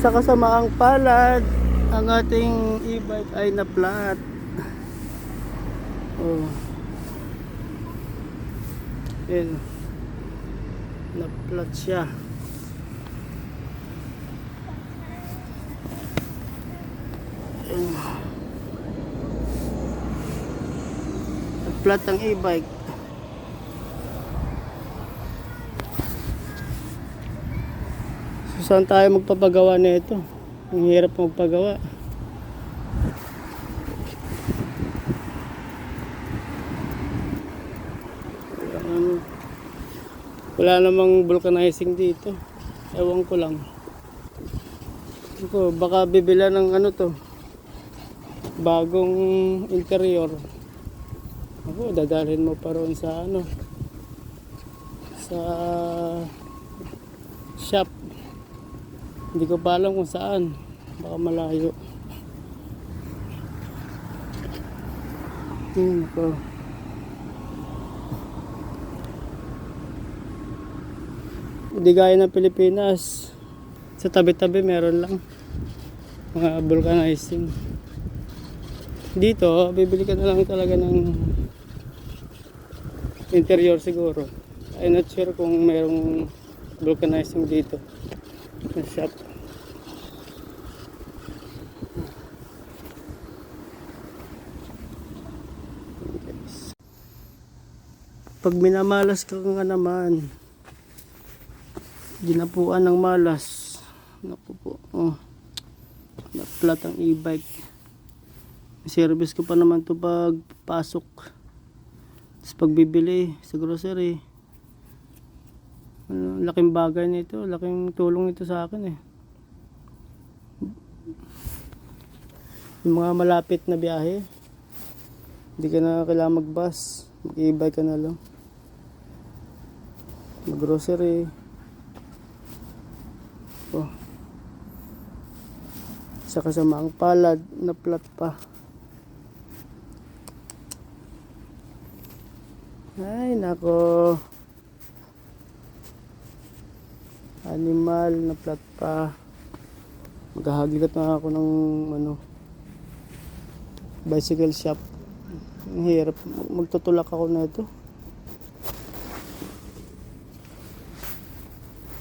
Sa kasamaang palad, ang ating e-bike ay na-flat. Oh. Yan. Na-flat siya. Yan. Na-flat ang e-bike. So, saan tayo magpapagawa nito? Ang hirap magpagawa. Wala namang vulcanizing dito. Ewan ko lang. Ako, baka bibila ng ano to, bagong interior. Ako, dadalhin mo pa roon sa ano, sa shop. Hindi ko pa alam kung saan. Baka malayo. Ako. Hindi gaya ng Pilipinas. Sa tabi-tabi meron lang mga vulcanizing. Dito, bibili ka na lang talaga ng interior siguro. I'm not sure kung merong vulcanizing dito na shop. Pag minamalas ka nga naman, dinapuan ng malas. Naku po. Oh. Na-flat ang e-bike. Service ko pa naman to pag pasok. Tapos pag bibili sa grocery. Laking bagay nito. Laking tulong ito sa akin eh. Yung mga malapit na biyahe, hindi ka na kailangan mag-bus. Mag-e-bike ka na lang. Mag-grocery. Oh. Sa kasamaang palad, na-flat pa. Ay nako, animal, na-flat pa. Maghahaglikat na ako ng ano, bicycle shop. Ang hirap, magtutulak ako na ito.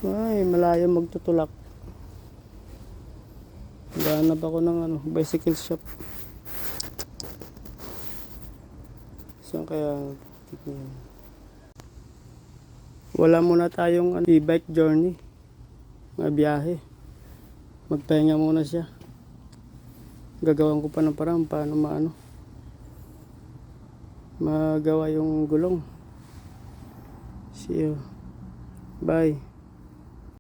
Ay, malayo magtutulak. Hanap ako ng ano, bicycle shop. Saan kaya? Wala muna tayong e-bike journey. Mga biyahe. Magpahinga muna siya. Gagawan ko pa ng parang paano magawa yung gulong. See you. Bye.